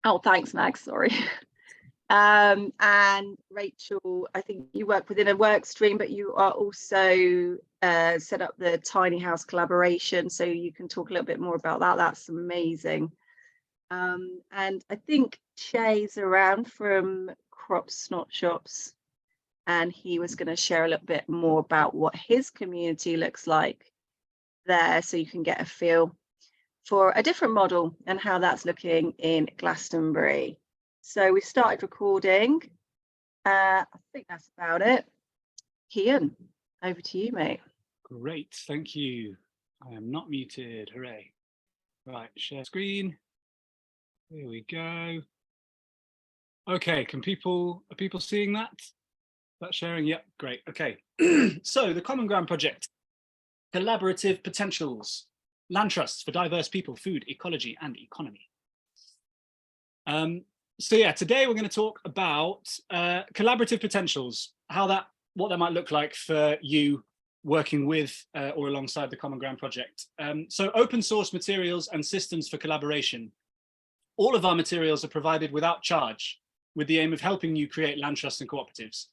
Oh, thanks, Max. Sorry. And Rachel, I think you work within a work stream, but you are also set up the tiny house collaboration. So you can talk a little bit more about that. That's amazing. And I think Shay's around from Crop Snot Shops, and he was going to share a little bit more about what his community looks like there, so you can get a feel for a different model and how that's looking in Glastonbury. So we started recording. I think that's about it. Kian, over to you, mate. Great, thank you. I am not muted, hooray. Right, share screen. Here we go. Okay, are people seeing that? That sharing? Yep, great, okay. So the Common Ground Project, collaborative potentials, land trusts for diverse people, food, ecology, and economy. So yeah, today we're going to talk about collaborative potentials, what that might look like for you working with or alongside the Common Ground Project. So open source materials and systems for collaboration. All of our materials are provided without charge, with the aim of helping you create land trusts and cooperatives,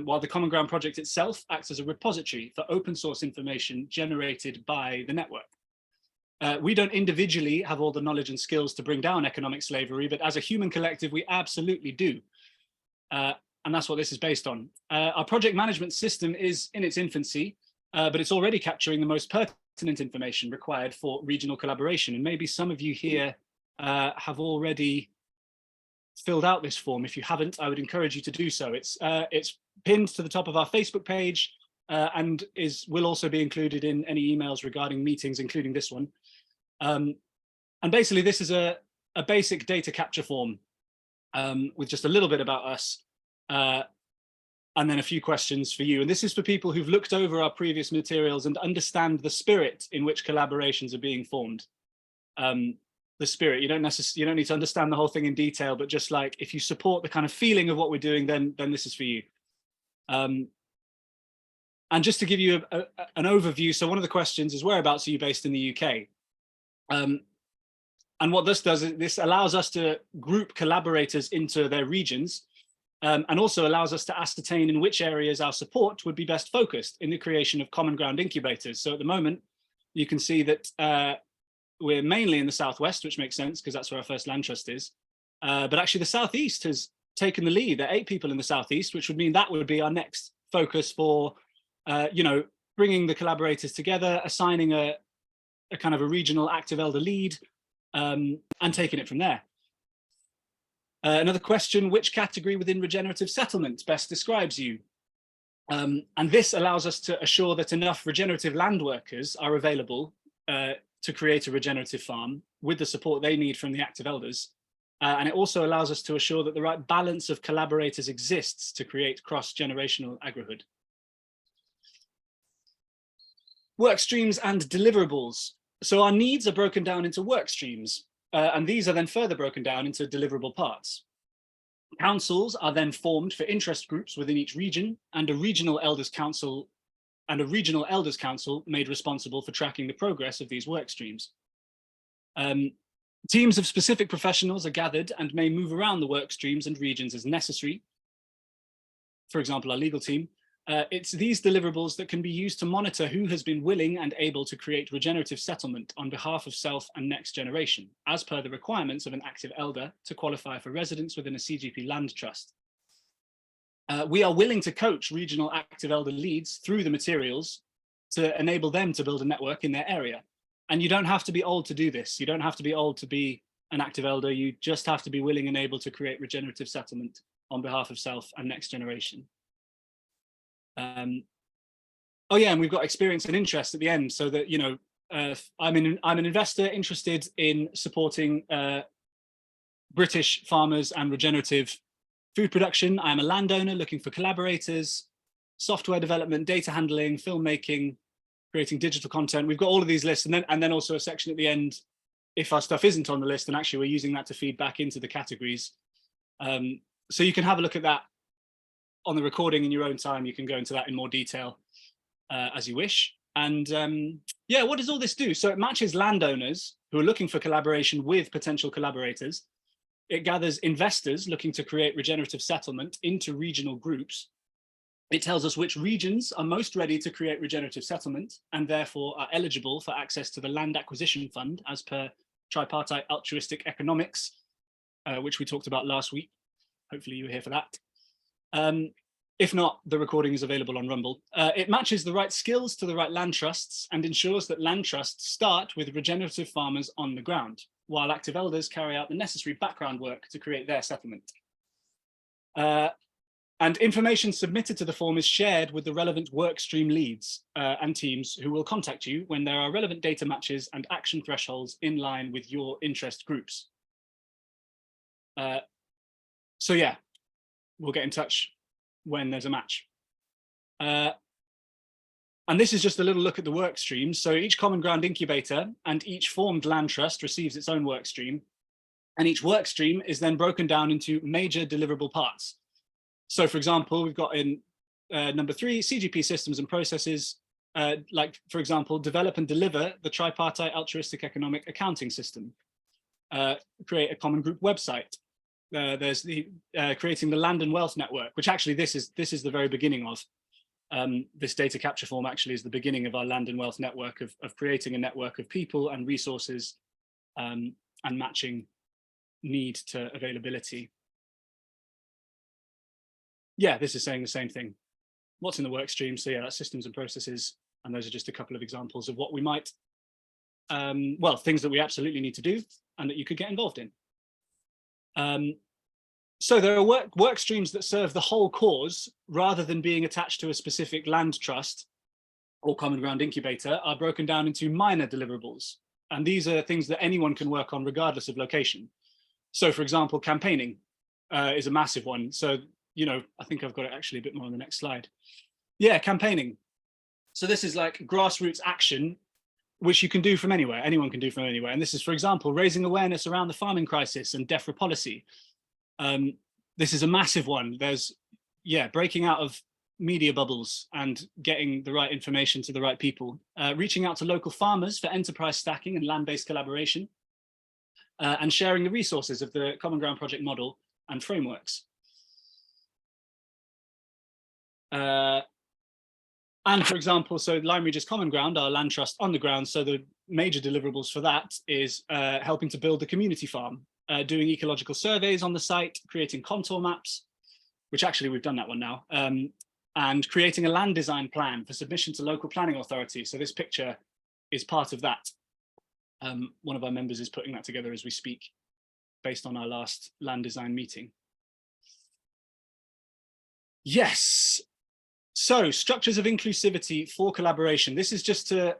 while the Common Ground Project itself acts as a repository for open source information generated by the network. We don't individually have all the knowledge and skills to bring down economic slavery, but as a human collective, we absolutely do. And that's what this is based on. Our project management system is in its infancy, but it's already capturing the most pertinent information required for regional collaboration. And maybe some of you here have already filled out this form. If you haven't, I would encourage you to do so. It's pinned to the top of our Facebook page and will also be included in any emails regarding meetings, including this one. And basically, this is a basic data capture form with just a little bit about us and then a few questions for you. And this is for people who've looked over our previous materials and understand the spirit in which collaborations are being formed. The spirit, you don't need to understand the whole thing in detail, but just like if you support the kind of feeling of what we're doing, then this is for you. And just to give you an overview, so one of the questions is, whereabouts are you based in the UK? And what this does is this allows us to group collaborators into their regions, and also allows us to ascertain in which areas our support would be best focused in the creation of common ground incubators. So at the moment, you can see that we're mainly in the southwest, which makes sense because that's where our first land trust is. But actually the southeast has taken the lead. There are 8 people in the southeast, which would mean that would be our next focus for, bringing the collaborators together, assigning a kind of a regional active elder lead, and taking it from there. Another question, which category within regenerative settlement best describes you? And this allows us to assure that enough regenerative land workers are available to create a regenerative farm with the support they need from the active elders. And it also allows us to assure that the right balance of collaborators exists to create cross-generational agrihood. Work streams and deliverables. So our needs are broken down into work streams, and these are then further broken down into deliverable parts. Councils are then formed for interest groups within each region, and a regional elders council made responsible for tracking the progress of these work streams. Teams of specific professionals are gathered and may move around the work streams and regions as necessary. For example, our legal team. It's these deliverables that can be used to monitor who has been willing and able to create regenerative settlement on behalf of self and next generation, as per the requirements of an active elder to qualify for residence within a CGP land trust. We are willing to coach regional active elder leads through the materials to enable them to build a network in their area. And you don't have to be old to do this. You don't have to be old to be an active elder. You just have to be willing and able to create regenerative settlement on behalf of self and next generation. Oh yeah, and we've got experience and interest at the end, so that, I'm an investor interested in supporting British farmers and regenerative food production. I'm a landowner looking for collaborators, software development, data handling, filmmaking, creating digital content. We've got all of these lists, and then also a section at the end if our stuff isn't on the list, and actually we're using that to feed back into the categories. So you can have a look at that on the recording in your own time. You can go into that in more detail as you wish. And yeah, what does all this do? So it matches landowners who are looking for collaboration with potential collaborators. It gathers investors looking to create regenerative settlement into regional groups. It tells us which regions are most ready to create regenerative settlement and therefore are eligible for access to the Land Acquisition Fund as per tripartite altruistic economics, which we talked about last week. Hopefully you were here for that. If not, the recording is available on Rumble. It matches the right skills to the right land trusts and ensures that land trusts start with regenerative farmers on the ground, while active elders carry out the necessary background work to create their settlement. And information submitted to the form is shared with the relevant workstream leads and teams who will contact you when there are relevant data matches and action thresholds in line with your interest groups. So yeah, we'll get in touch when there's a match. And this is just a little look at the work streams. So each Common Ground incubator and each formed land trust receives its own work stream. And each work stream is then broken down into major deliverable parts. So for example, we've got in number 3, CGP systems and processes, like for example, develop and deliver the tripartite altruistic economic accounting system, create a common group website. There's the creating the land and wealth network, which actually this is the very beginning of. This data capture form actually is the beginning of our land and wealth network of creating a network of people and resources and matching need to availability. Yeah, this is saying the same thing. What's in the work stream? So yeah, that's systems and processes. And those are just a couple of examples of what we might, well, things that we absolutely need to do and that you could get involved in. So there are work streams that serve the whole cause rather than being attached to a specific land trust or common ground incubator are broken down into minor deliverables. And these are things that anyone can work on regardless of location. So for example, campaigning is a massive one. So, you know, I think I've got it actually a bit more on the next slide. Yeah, campaigning. So this is like grassroots action, which you can do from anywhere. Anyone can do from anywhere. And this is, for example, raising awareness around the farming crisis and DEFRA policy. This is a massive one. There's, yeah, breaking out of media bubbles and getting the right information to the right people, reaching out to local farmers for enterprise stacking and land-based collaboration, and sharing the resources of the Common Ground project model and frameworks. And for example, so Lyme Regis Common Ground, our land trust on the ground. So the major deliverables for that is helping to build the community farm, doing ecological surveys on the site, creating contour maps, which actually we've done that one now, and creating a land design plan for submission to local planning authority. So this picture is part of that. One of our members is putting that together as we speak, based on our last land design meeting. Yes. So structures of inclusivity for collaboration. This is just to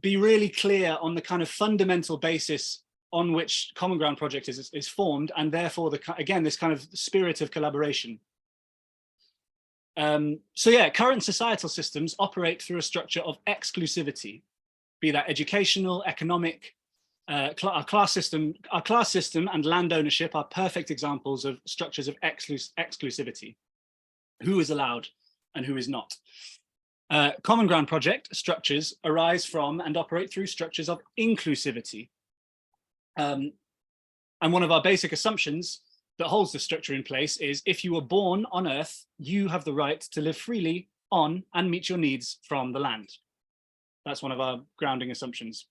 be really clear on the kind of fundamental basis on which Common Ground project is formed, and therefore, again, this kind of spirit of collaboration. So yeah, current societal systems operate through a structure of exclusivity, be that educational, economic, our class system and land ownership are perfect examples of structures of exclusivity. Who is allowed and who is not. Common Ground project structures arise from and operate through structures of inclusivity. And one of our basic assumptions that holds the structure in place is if you were born on Earth, you have the right to live freely on and meet your needs from the land. That's one of our grounding assumptions,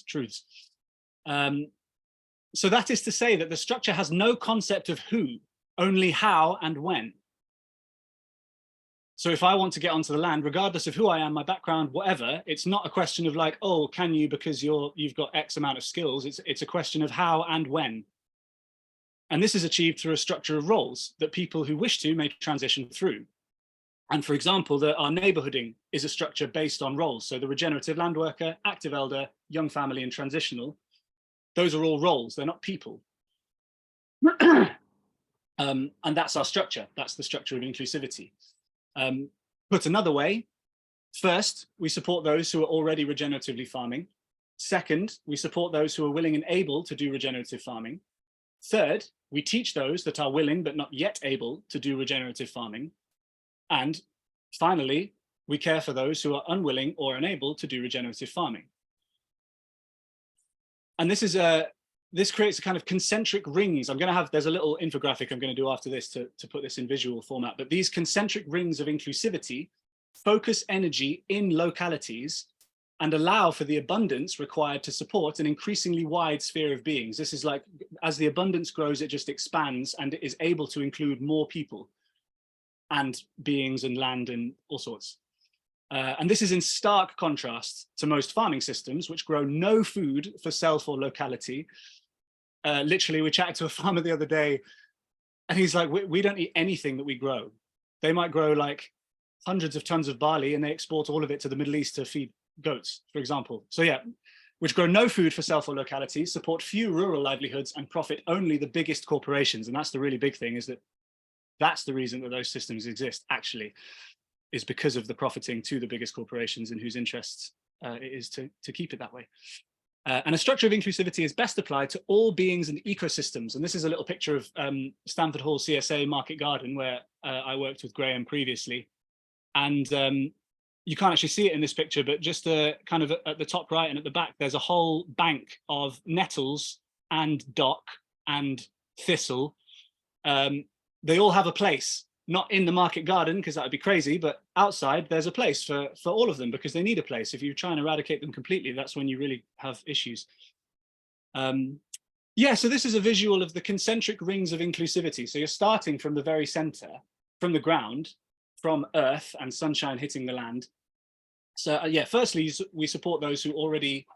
truths. So that is to say that the structure has no concept of who, only how and when. So if I want to get onto the land, regardless of who I am, my background, whatever, it's not a question of like, oh, can you because you've got X amount of skills. It's a question of how and when. And this is achieved through a structure of roles that people who wish to may transition through. And for example, our neighborhooding is a structure based on roles. So the regenerative land worker, active elder, young family, and transitional, those are all roles, they're not people. And that's our structure. That's the structure of inclusivity. Put another way, first, we support those who are already regeneratively farming. Second, we support those who are willing and able to do regenerative farming. Third, we teach those that are willing but not yet able to do regenerative farming. And finally, we care for those who are unwilling or unable to do regenerative farming. And this creates a kind of concentric rings. There's a little infographic I'm going to do after this to put this in visual format, but these concentric rings of inclusivity focus energy in localities and allow for the abundance required to support an increasingly wide sphere of beings. This is like, as the abundance grows, it just expands and it is able to include more people and beings and land and all sorts. And this is in stark contrast to most farming systems, which grow no food for self or locality. Literally, we chatted to a farmer the other day, and he's like, we don't eat anything that we grow. They might grow like hundreds of tons of barley and they export all of it to the Middle East to feed goats, for example. So yeah, which grow no food for self or locality, support few rural livelihoods and profit only the biggest corporations. And that's the really big thing, is that that's the reason that those systems exist, actually, is because of the profiting to the biggest corporations in whose interests it is to keep it that way. And a structure of inclusivity is best applied to all beings and ecosystems. And this is a little picture of Stamford Hall CSA Market Garden, where I worked with Graham previously. And you can't actually see it in this picture, but just kind of at the top right and at the back, there's a whole bank of nettles and dock and thistle. They all have a place, not in the market garden, because that would be crazy, but outside there's a place for all of them, because they need a place. If you try and eradicate them completely, that's when you really have issues. Yeah, so this is a visual of the concentric rings of inclusivity. So you're starting from the very center, from the ground, from earth and sunshine hitting the land. So yeah, firstly, we support those who are already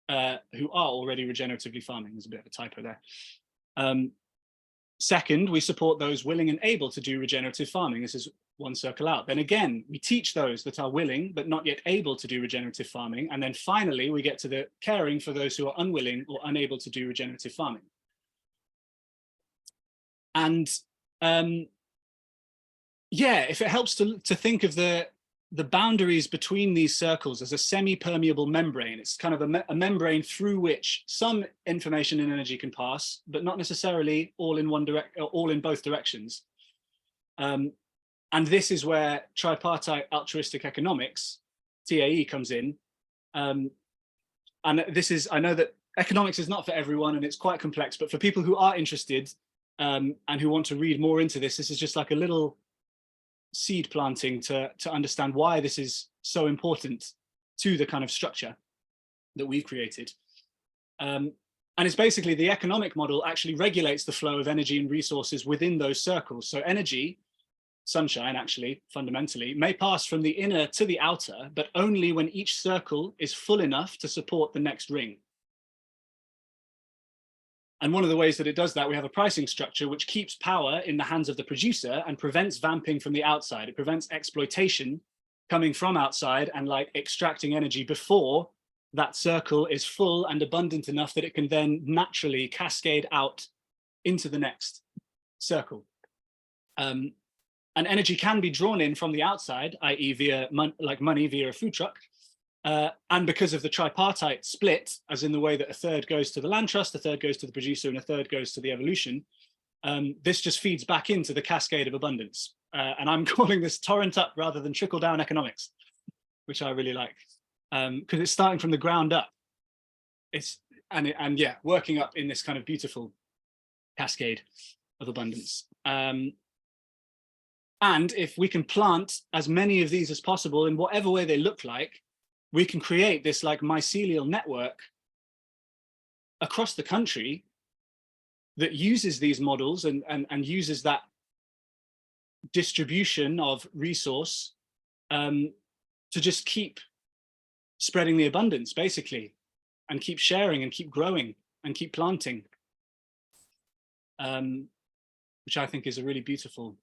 regeneratively farming. There's a bit of a typo there. Second, we support those willing and able to do regenerative farming. This is one circle out. Then again, we teach those that are willing but not yet able to do regenerative farming. And then finally, we get to the caring for those who are unwilling or unable to do regenerative farming. And yeah, if it helps to think of the boundaries between these circles as a semi-permeable membrane. It's kind of a membrane through which some information and energy can pass, but not necessarily all in both directions. And this is where tripartite altruistic economics, TAE, comes in. And this is, I know that economics is not for everyone and it's quite complex, but for people who are interested and who want to read more into this, this is just like a little seed planting to understand why this is so important to the kind of structure that we've created. And it's basically the economic model actually regulates the flow of energy and resources within those circles. So energy, sunshine actually, fundamentally, may pass from the inner to the outer, but only when each circle is full enough to support the next ring. And one of the ways that it does that, we have a pricing structure which keeps power in the hands of the producer and prevents vamping from the outside. It prevents exploitation coming from outside and like extracting energy before that circle is full and abundant enough that it can then naturally cascade out into the next circle. And energy can be drawn in from the outside, i.e. via money via a food truck. And because of the tripartite split, as in the way that a third goes to the land trust, a third goes to the producer, and a third goes to the evolution, this just feeds back into the cascade of abundance. And I'm calling this torrent up rather than trickle down economics, which I really like, because it's starting from the ground up. And yeah, working up in this kind of beautiful cascade of abundance. And if we can plant as many of these as possible in whatever way they look like, we can create this like mycelial network across the country that uses these models and uses that distribution of resource to just keep spreading the abundance, basically, and keep sharing and keep growing and keep planting, which I think is a really beautiful,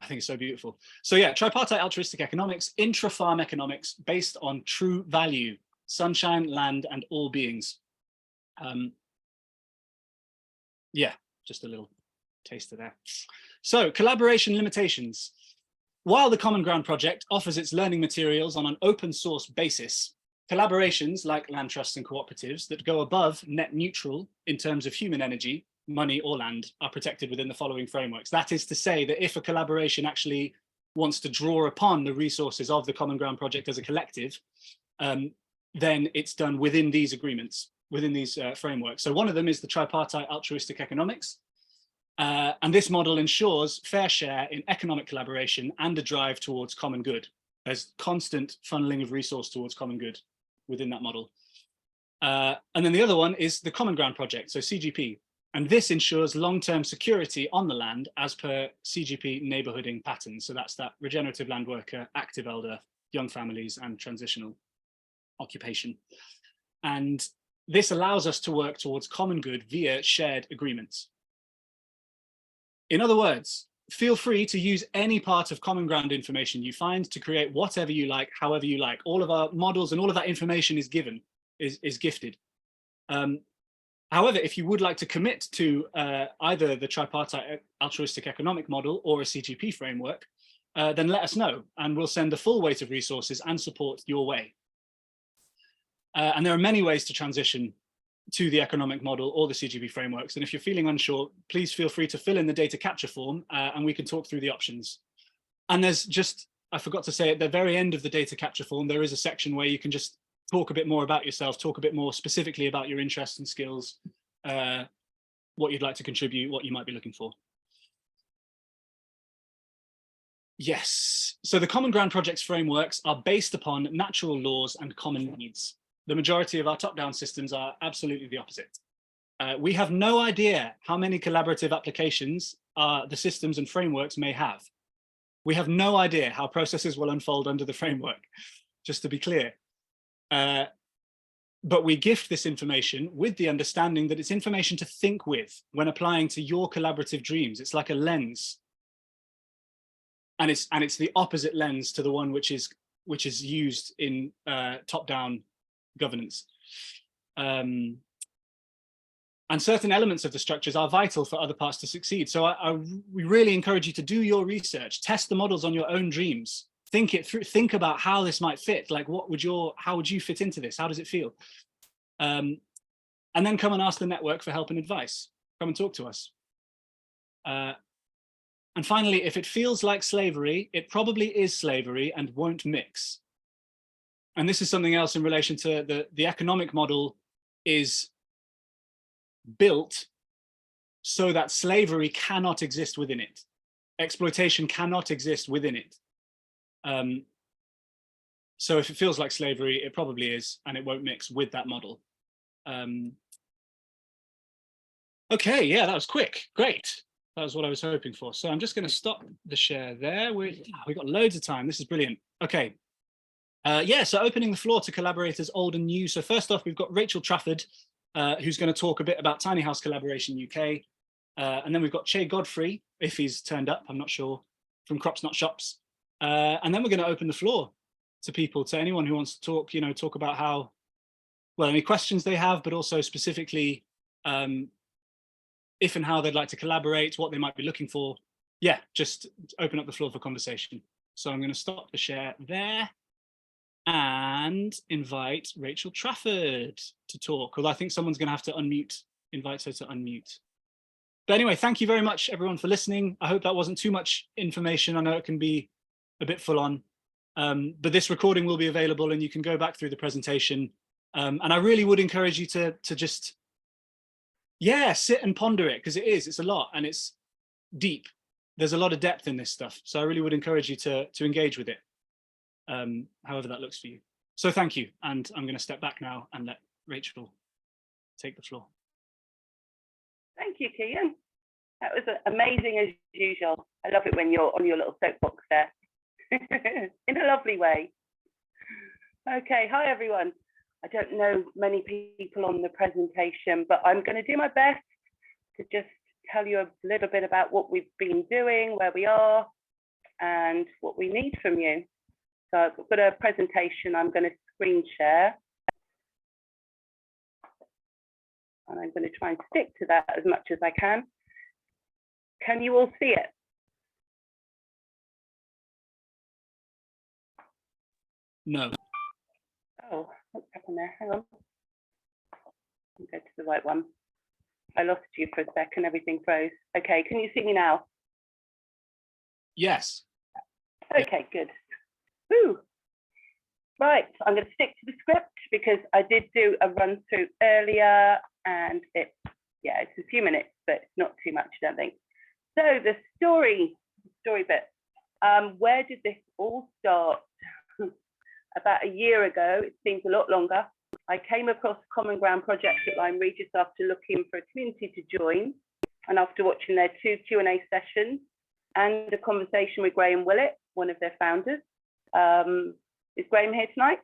I think it's so beautiful. So yeah, tripartite altruistic economics, intra-farm economics based on true value, sunshine, land, and all beings. Yeah, just a little taster there. So collaboration limitations. While the Common Ground project offers its learning materials on an open source basis, collaborations like land trusts and cooperatives that go above net neutral in terms of human energy, money or land are protected within the following frameworks. That is to say that if a collaboration actually wants to draw upon the resources of the Common Ground project as a collective, then it's done within these agreements, within these frameworks. So one of them is the tripartite altruistic economics. And this model ensures fair share in economic collaboration and a drive towards common good. There's constant funneling of resource towards common good within that model. And then the other one is the Common Ground Project, so CGP. And this ensures long-term security on the land as per CGP neighbourhooding patterns. So that's that regenerative land worker, active elder, young families, and transitional occupation. And this allows us to work towards common good via shared agreements. In other words, feel free to use any part of Common Ground information you find to create whatever you like, however you like. All of our models and all of that information is given, is gifted. However, if you would like to commit to either the tripartite altruistic economic model or a CGP framework, then let us know and we'll send the full weight of resources and support your way. And there are many ways to transition to the economic model or the CGP frameworks. And if you're feeling unsure, please feel free to fill in the data capture form and we can talk through the options. And there's just, I forgot to say at the very end of the data capture form, there is a section where you can just talk a bit more about yourself, talk a bit more specifically about your interests and skills, what you'd like to contribute, what you might be looking for. Yes, so the Common Ground Project's frameworks are based upon natural laws and common needs. The majority of our top-down systems are absolutely the opposite. We have no idea how many collaborative applications the systems and frameworks may have. We have no idea how processes will unfold under the framework, just to be clear. But we gift this information with the understanding that it's information to think with when applying to your collaborative dreams. It's like a lens. And it's the opposite lens to the one which is used in top-down governance. And certain elements of the structures are vital for other parts to succeed. So we really encourage you to do your research, test the models on your own dreams, think it through, think about how this might fit, like how would you fit into this? How does it feel? And then come and ask the network for help and advice. Come and talk to us. And finally, if it feels like slavery, it probably is slavery and won't mix. And this is something else in relation to the economic model is built so that slavery cannot exist within it. Exploitation cannot exist within it. So if it feels like slavery, it probably is, and it won't mix with that model. Okay, yeah, that was quick, great. That was what I was hoping for. So I'm just going to stop the share there. We've got loads of time. This is brilliant. Okay. Yeah, so opening the floor to collaborators old and new. So first off, we've got Rachel Trafford, who's going to talk a bit about Tiny House Collaboration UK. And then we've got Che Godfrey, if he's turned up, I'm not sure, from Crops Not Shops. And then we're going to open the floor to people, to anyone who wants to talk, talk about how, well, any questions they have, but also specifically if and how they'd like to collaborate, what they might be looking for. Yeah, just open up the floor for conversation. So I'm going to stop the share there and invite Rachel Trafford to talk, although I think someone's going to have to invite her to unmute. But anyway, thank you very much, everyone, for listening. I hope that wasn't too much information. I know it can be a bit full on, but this recording will be available and you can go back through the presentation. And I really would encourage you to just, yeah, sit and ponder it, because it's a lot and it's deep. There's a lot of depth in this stuff. So I really would encourage you to engage with it, however that looks for you. So thank you. And I'm going to step back now and let Rachel take the floor. Thank you, Kean. That was amazing as usual. I love it when you're on your little soapbox there in a lovely way. Okay, hi everyone. I don't know many people on the presentation, but I'm going to do my best to just tell you a little bit about what we've been doing, where we are, and what we need from you. So I've got a presentation I'm going to screen share. And I'm going to try and stick to that as much as I can. Can you all see it? No. Oh, what's happened there? Hang on. I'll go to the right one. I lost you for a second, everything froze. Okay, can you see me now? Yes. Okay, good. Woo. Right, I'm going to stick to the script because I did do a run through earlier, and it's a few minutes, but it's not too much, I don't think. So the story bit. Where did this all start? About a year ago, it seems a lot longer, I came across Common Ground project at Lyme Regis after looking for a community to join, and after watching their 2 Q&A sessions and a conversation with Graham Willett, one of their founders. Is Graham here tonight?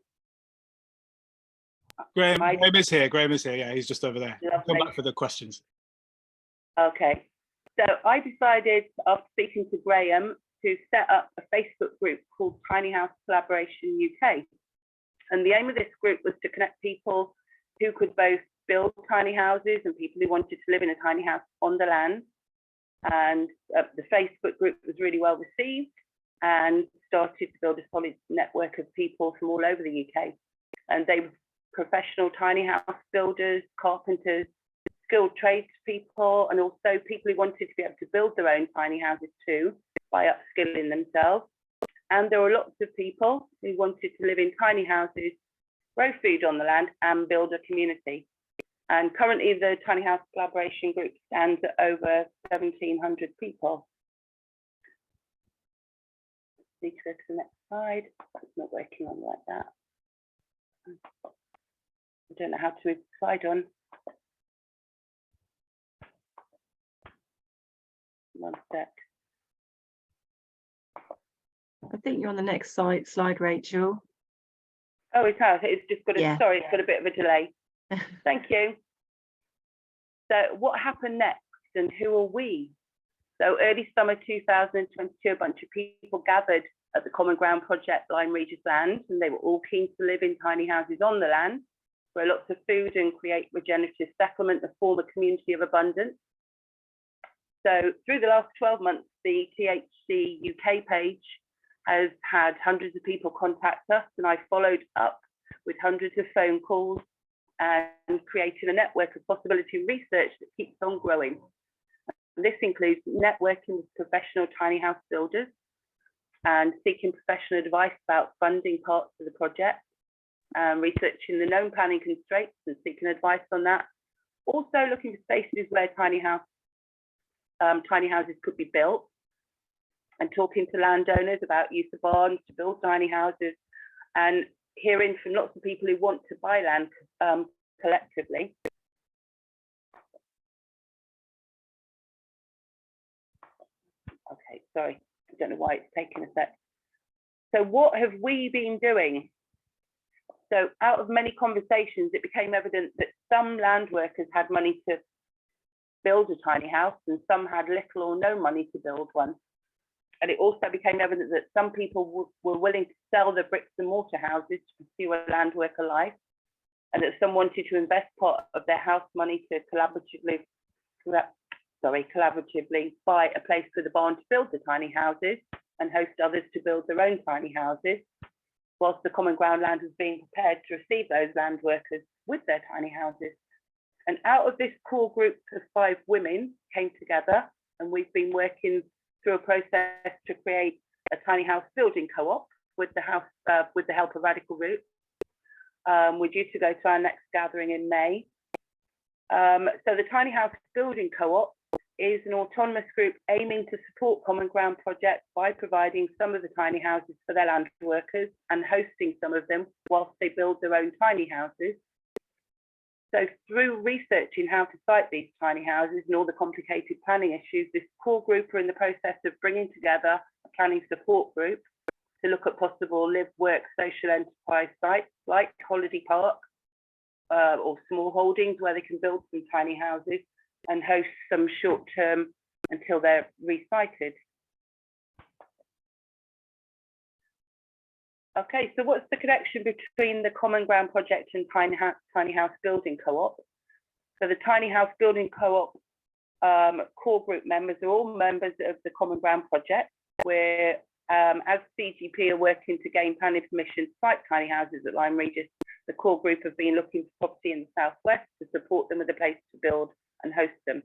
Graham is here. Graham is here. Yeah, he's just over there. Come back for the questions. Okay. So I decided, after speaking to Graham, to set up a Facebook group called Tiny House Collaboration UK. And the aim of this group was to connect people who could both build tiny houses and people who wanted to live in a tiny house on the land. And the Facebook group was really well received and started to build a solid network of people from all over the UK. And they were professional tiny house builders, carpenters, skilled tradespeople, and also people who wanted to be able to build their own tiny houses too by upskilling themselves. And there were lots of people who wanted to live in tiny houses, grow food on the land, and build a community. And currently the Tiny House Collaboration Group stands at over 1,700 people. Need to go to the next slide. It's not working on like that. I don't know how to move the slide on. One sec. I think you're on the next slide, Rachel. Oh, it has. It's just got a, sorry, it's got a bit of a delay. Thank you. So what happened next and who are we? So early summer 2022, a bunch of people gathered at the Common Ground Project Lyme Regis land, and they were all keen to live in tiny houses on the land, grow lots of food and create regenerative settlement to form a community of abundance. So through the last 12 months, the THC UK page has had hundreds of people contact us, and I followed up with hundreds of phone calls and created a network of possibility research that keeps on growing. And this includes networking with professional tiny house builders and seeking professional advice about funding parts of the project, researching the known planning constraints and seeking advice on that. Also looking for spaces where tiny houses could be built, and talking to landowners about use of barns to build tiny houses, and hearing from lots of people who want to buy land collectively. Okay, sorry, I don't know why it's taking a sec. So what have we been doing? So out of many conversations, it became evident that some land workers had money to build a tiny house and some had little or no money to build one. And it also became evident that some people were willing to sell their bricks and mortar houses to pursue a land worker life, and that some wanted to invest part of their house money to collaboratively buy a place for the barn to build the tiny houses and host others to build their own tiny houses, whilst the Common Ground land was being prepared to receive those land workers with their tiny houses. And out of this core group of 5 women came together, and we've been working through a process to create a tiny house building co-op with the help of Radical Roots. We're due to go to our next gathering in May. So the Tiny House Building Co-op is an autonomous group aiming to support Common Ground projects by providing some of the tiny houses for their land workers and hosting some of them whilst they build their own tiny houses. So through researching how to site these tiny houses and all the complicated planning issues, this core group are in the process of bringing together a planning support group to look at possible live, work, social enterprise sites like holiday park or small holdings where they can build some tiny houses and host some short term until they're resited. Okay, so what's the connection between the Common Ground project and Tiny House Building Co-op? So the Tiny House Building Co-op core group members are all members of the Common Ground project, where as CGP are working to gain planning permission to site tiny houses at Lyme Regis, the core group have been looking for property in the southwest to support them with a place to build and host them.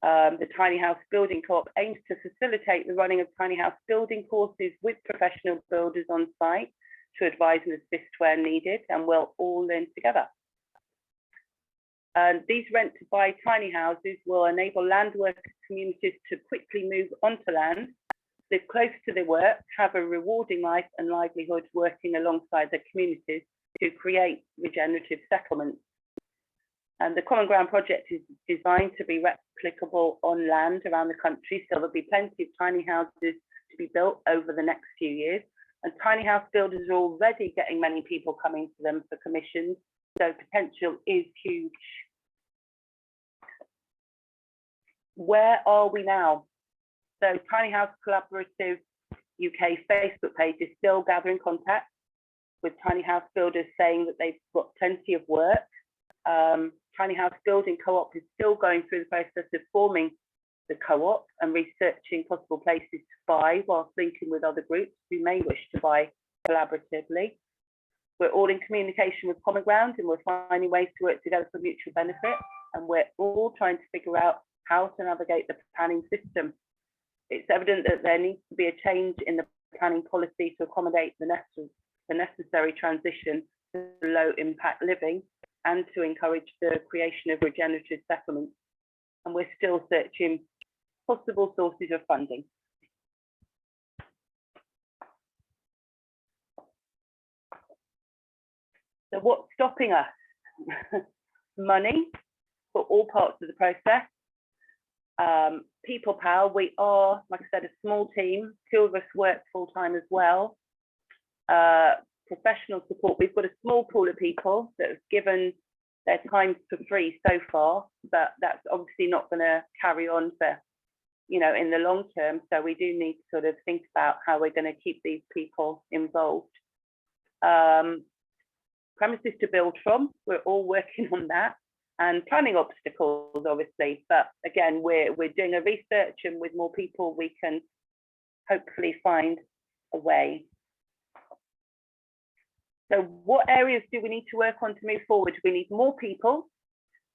The Tiny House Building Co-op aims to facilitate the running of tiny house building courses with professional builders on site to advise and assist where needed, and we'll all learn together. These rent to buy tiny houses will enable landworker communities to quickly move onto land, live close to their work, have a rewarding life and livelihood working alongside their communities to create regenerative settlements. And the Common Ground project is designed to be replicable on land around the country, so there'll be plenty of tiny houses to be built over the next few years. And tiny house builders are already getting many people coming to them for commissions, so potential is huge. Where are we now? So Tiny House Collaborative UK Facebook page is still gathering contact with tiny house builders, saying that they've got plenty of work. Tiny House Building Co-op is still going through the process of forming the co-op and researching possible places to buy, whilst linking with other groups who may wish to buy collaboratively. We're all in communication with Common Ground, and we're finding ways to work together for mutual benefit, and we're all trying to figure out how to navigate the planning system. It's evident that there needs to be a change in the planning policy to accommodate the necessary transition to low impact living and to encourage the creation of regenerative settlements. And we're still searching possible sources of funding. So what's stopping us? Money for all parts of the process. People power. We are, like I said, a small team. 2 of us work full time as well. Professional support. We've got a small pool of people that have given their time for free so far, but that's obviously not going to carry on for, you know, in the long term. So we do need to sort of think about how we're going to keep these people involved. Premises to build from. We're all working on that. And planning obstacles, obviously, but again, we're doing a research, and with more people, we can hopefully find a way. So what areas do we need to work on to move forward? We need more people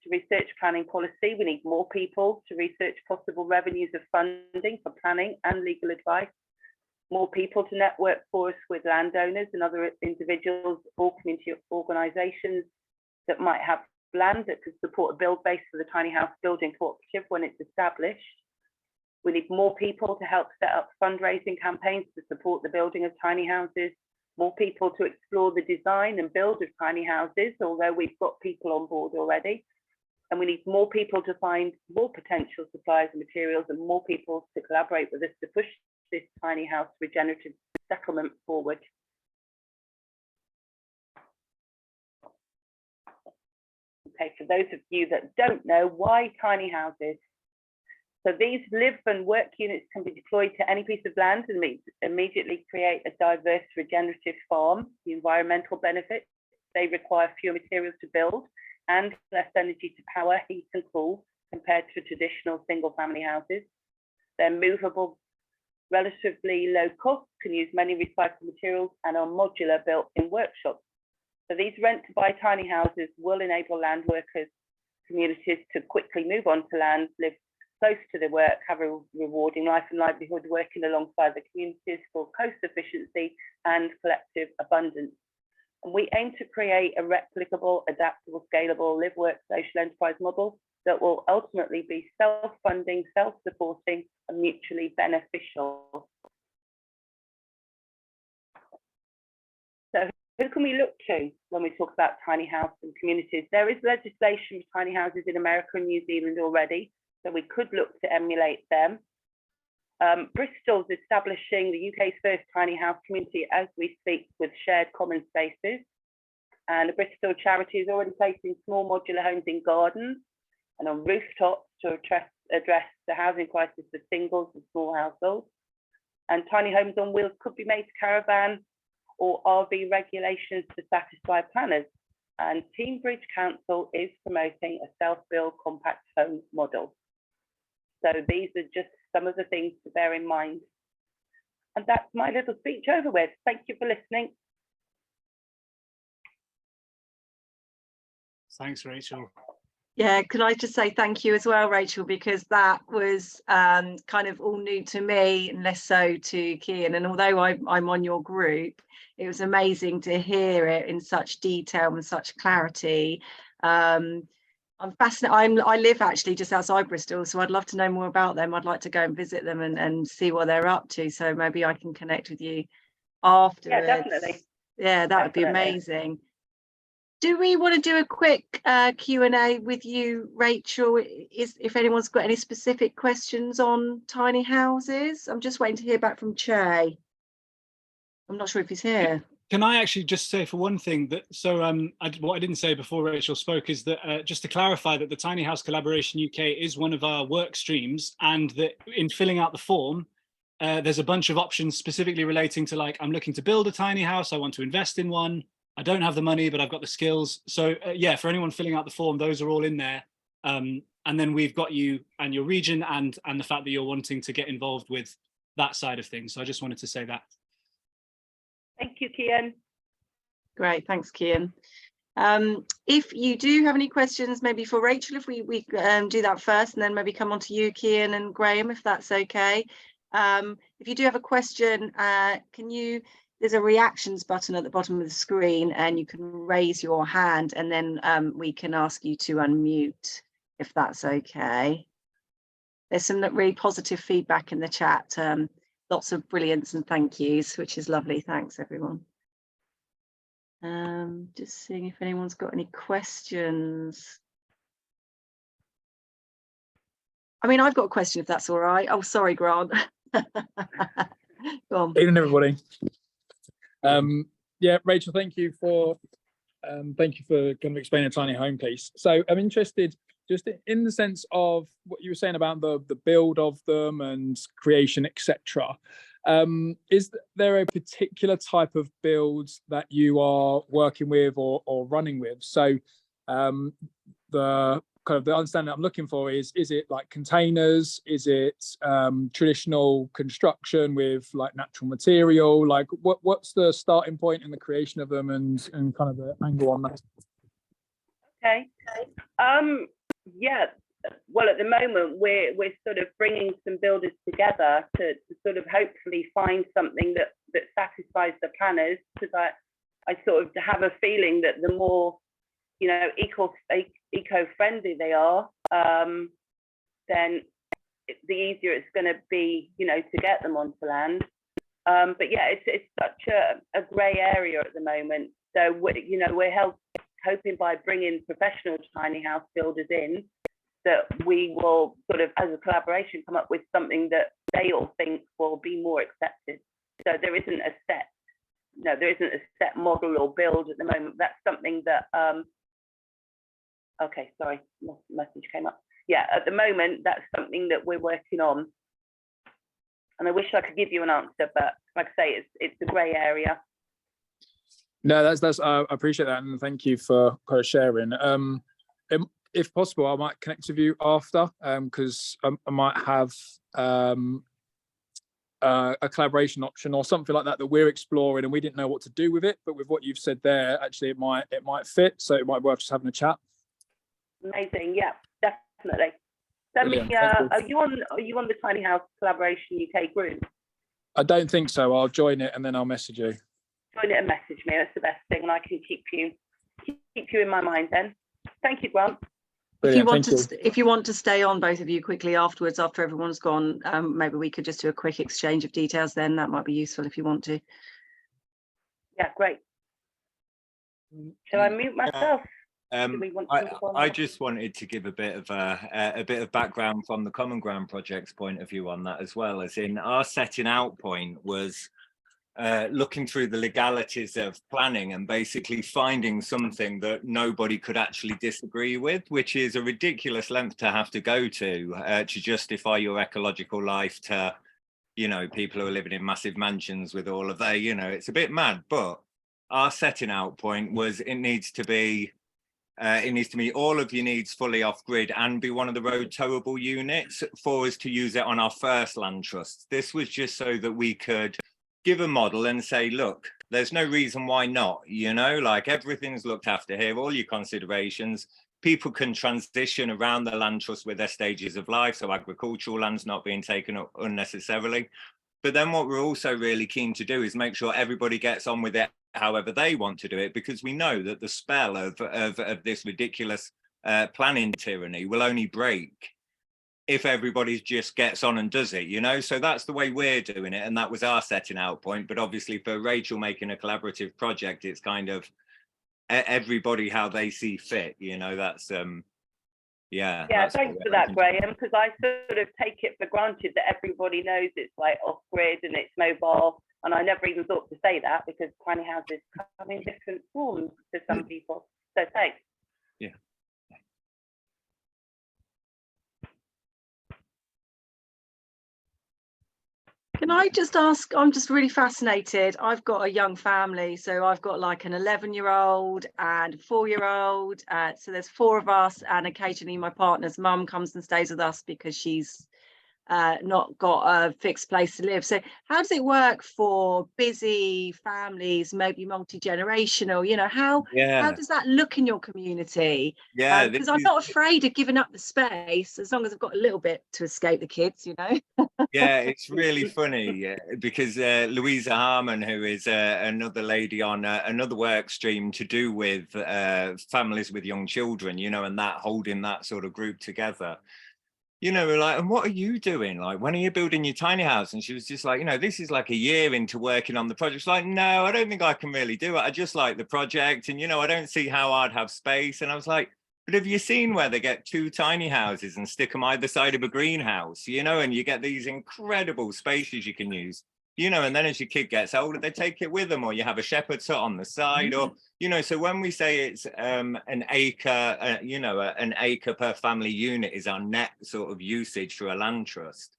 to research planning policy. We need more people to research possible revenues of funding for planning and legal advice. More people to network for us with landowners and other individuals or community organisations that might have land that could support a build base for the tiny house building cooperative when it's established. We need more people to help set up fundraising campaigns to support the building of tiny houses, more people to explore the design and build of tiny houses, although we've got people on board already. And we need more people to find more potential suppliers and materials, and more people to collaborate with us to push this tiny house regenerative settlement forward. Okay, for those of you that don't know, why tiny houses? So these live and work units can be deployed to any piece of land and immediately create a diverse regenerative farm. The environmental benefits, they require fewer materials to build and less energy to power, heat and cool compared to traditional single family houses. They're movable, relatively low cost, can use many recycled materials, and are modular, built in workshops. So these rent to buy tiny houses will enable land workers, communities to quickly move onto land, live close to their work, have a rewarding life and livelihood working alongside the communities for cost efficiency and collective abundance. And we aim to create a replicable, adaptable, scalable live work social enterprise model that will ultimately be self-funding, self-supporting and mutually beneficial. So who can we look to when we talk about tiny house and communities? There is legislation for tiny houses in America and New Zealand already, so we could look to emulate them. Bristol's establishing the UK's first tiny house community as we speak, with shared common spaces. And a Bristol charity is already placing small modular homes in gardens and on rooftops to address the housing crisis for singles and small households. And tiny homes on wheels could be made to caravan or RV regulations to satisfy planners. And Teambridge Council is promoting a self-build compact home model. So these are just some of the things to bear in mind. And that's my little speech over with. Thank you for listening. Thanks, Rachel. Yeah, can I just say thank you as well, Rachel, because that was kind of all new to me and less so to Kian. And although I'm on your group, it was amazing to hear it in such detail and such clarity. I'm fascinated. I live actually just outside Bristol, so I'd love to know more about them. I'd like to go and visit them and see what they're up to. So maybe I can connect with you afterwards. Yeah, definitely. Yeah, that would be amazing. Do we want to do a quick Q&A with you, Rachel? If anyone's got any specific questions on tiny houses? I'm just waiting to hear back from Che. I'm not sure if he's here. Can I actually just say for one thing that, so what I didn't say before Rachel spoke is that just to clarify that the Tiny House Collaboration UK is one of our work streams, and that in filling out the form, there's a bunch of options specifically relating to, like, I'm looking to build a tiny house, I want to invest in one, I don't have the money, but I've got the skills. So yeah, for anyone filling out the form, those are all in there. And then we've got you and your region and the fact that you're wanting to get involved with that side of things. So I just wanted to say that. Thank you, Kian. Great, thanks, Kian. If you do have any questions, maybe for Rachel, if we do that first, and then maybe come on to you, Kian and Graham, if that's okay. If you do have a question, there's a reactions button at the bottom of the screen, and you can raise your hand, and then we can ask you to unmute, if that's okay. There's some really positive feedback in the chat. Lots of brilliance and thank yous, which is lovely. Thanks, everyone. Just seeing if anyone's got any questions. I mean, I've got a question, if that's all right. Oh, sorry, Grant. Go on. Evening, everybody. Yeah, Rachel, thank you for kind of explaining a tiny home piece. So I'm interested just in the sense of what you were saying about the build of them and creation, etc. Is there a particular type of builds that you are working with or running with? So the kind of the understanding I'm looking for is it like containers? Is it traditional construction with like natural material? Like what's the starting point in the creation of them and kind of the angle on that? Okay. Yeah. Well, at the moment, we're sort of bringing some builders together to sort of hopefully find something that satisfies the planners, because I sort of have a feeling that the more, you know, eco-friendly they are, then the easier it's going to be, you know, to get them onto land. But yeah, it's such a grey area at the moment. So we're hoping by bringing professional tiny house builders in, that we will sort of, as a collaboration, come up with something that they all think will be more accepted. So there isn't a set model or build at the moment. That's something that okay, sorry, message came up. Yeah, at the moment, that's something that we're working on. And I wish I could give you an answer, but like I say, it's a grey area. No, that's I appreciate that, and thank you for kind of sharing. If possible, I might connect with you after, because I might have a collaboration option or something like that we're exploring, and we didn't know what to do with it. But with what you've said there, actually, it might fit. So it might be worth just having a chat. Amazing, yeah, definitely. Send me. Are you on the Tiny House Collaboration UK group? I don't think so. I'll join it and then I'll message you. Join it and message me. That's the best thing, and I can keep you in my mind. Then, thank you, Grant. Brilliant, if you want to stay on, both of you, quickly afterwards, after everyone's gone, maybe we could just do a quick exchange of details. Then that might be useful if you want to. Yeah, great. Shall I mute myself? I just wanted to give a bit of background from the Common Ground Project's point of view on that, as well as in our setting out point was looking through the legalities of planning and basically finding something that nobody could actually disagree with, which is a ridiculous length to have to go to justify your ecological life to, you know, people who are living in massive mansions with all of their, you know, it's a bit mad. But our setting out point was it needs to meet all of your needs fully off grid and be one of the road towable units for us to use it on our first land trust. This was just so that we could give a model and say, look, there's no reason why not, you know, like everything's looked after here, all your considerations, people can transition around the land trust with their stages of life, so agricultural land's not being taken up unnecessarily. But then what we're also really keen to do is make sure everybody gets on with it however they want to do it, because we know that the spell of this ridiculous planning tyranny will only break if everybody just gets on and does it, you know. So that's the way we're doing it, and that was our setting out point. But obviously for Rachel making a collaborative project, it's kind of everybody how they see fit, you know. That's yeah, thanks for that, Graham, because I sort of take it for granted that everybody knows it's like off-grid and it's mobile, and I never even thought to say that, because tiny houses come in different forms to some people. So thanks. Yeah. Can I just ask, I'm just really fascinated. I've got a young family, so I've got like an 11-year-old and a 4-year-old. So there's 4 of us, and occasionally my partner's mum comes and stays with us because she's not got a fixed place to live. So how does it work for busy families, maybe multi-generational? You know, how does that look in your community? Yeah, because I'm not afraid of giving up the space as long as I've got a little bit to escape the kids, you know. Yeah, it's really funny because Louisa Harmon, who is another lady on another work stream to do with families with young children, you know, and that holding that sort of group together. You know, we're like, and what are you doing? Like, when are you building your tiny house? And she was just like, you know, this is like a year into working on the project. She's like, no, I don't think I can really do it. I just like the project. And, you know, I don't see how I'd have space. And I was like, but have you seen where they get 2 tiny houses and stick them either side of a greenhouse, you know, and you get these incredible spaces you can use, you know, and then as your kid gets older, they take it with them, or you have a shepherd's hut on the side, or, you know, so when we say it's an acre, you know, an acre per family unit is our net sort of usage for a land trust.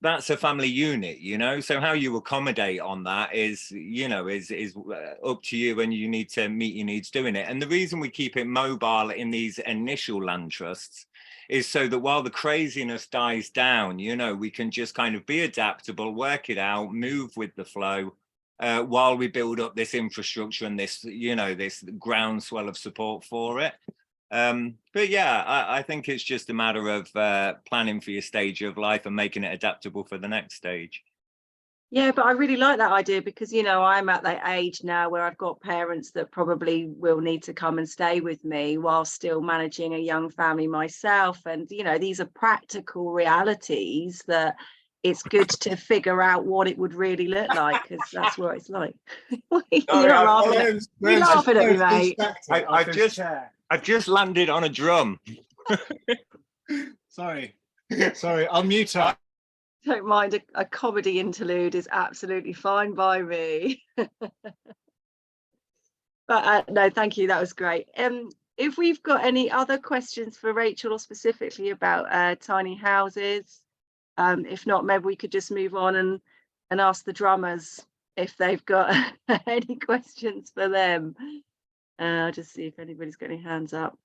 That's a family unit, you know, so how you accommodate on that is, you know, is up to you, and you need to meet your needs doing it. And the reason we keep it mobile in these initial land trusts is so that while the craziness dies down, you know, we can just kind of be adaptable, work it out, move with the flow, while we build up this infrastructure and this, you know, this groundswell of support for it. But yeah, I think it's just a matter of planning for your stage of life and making it adaptable for the next stage. Yeah, but I really like that idea, because, you know, I'm at that age now where I've got parents that probably will need to come and stay with me while still managing a young family myself. And, you know, these are practical realities that it's good to figure out what it would really look like, because that's what it's like. You're not laughing. You're laughing at me, mate. I've just landed on a drum. Sorry, I'll mute her. Don't mind, a comedy interlude is absolutely fine by me. But no, thank you, that was great. If we've got any other questions for Rachel, or specifically about tiny houses, if not, maybe we could just move on and ask the drummers if they've got any questions for them. I'll just see if anybody's got any hands up.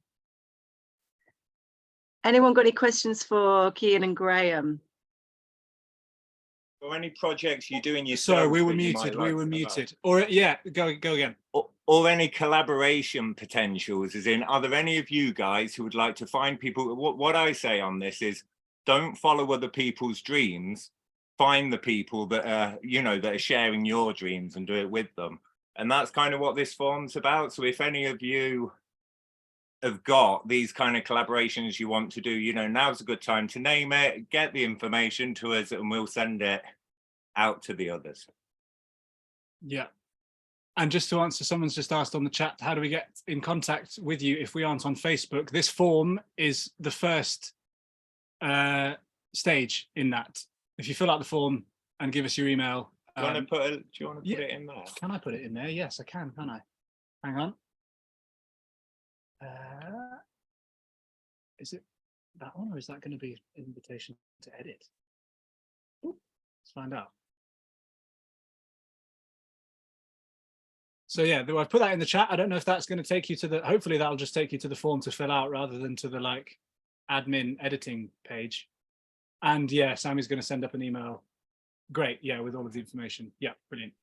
Anyone got any questions for Cian and Graham? Or any projects you're doing yourself? Sorry, we were muted. We were muted. Or yeah, go again. Or any collaboration potentials, as in, are there any of you guys who would like to find people? What I say on this is, don't follow other people's dreams. Find the people that are, you know, that are sharing your dreams and do it with them. And that's kind of what this forum's about. So if any of you have got these kind of collaborations you want to do, you know, now's a good time to name it, get the information to us, and we'll send it out to the others. Yeah. And just to answer, someone's just asked on the chat, how do we get in contact with you if we aren't on Facebook? This form is the first stage in that. If you fill out the form and give us your email. Do you want to put it in there? Can I put it in there? Yes, I can I? Hang on. Is it that one, or is that going to be an invitation to edit? Let's find out. So yeah, I've put that in the chat. I don't know if that's going to take you to the, hopefully that'll just take you to the form to fill out rather than to the like admin editing page. And yeah, Sammy's going to send up an email. Great, yeah, with all of the information. Yeah, brilliant.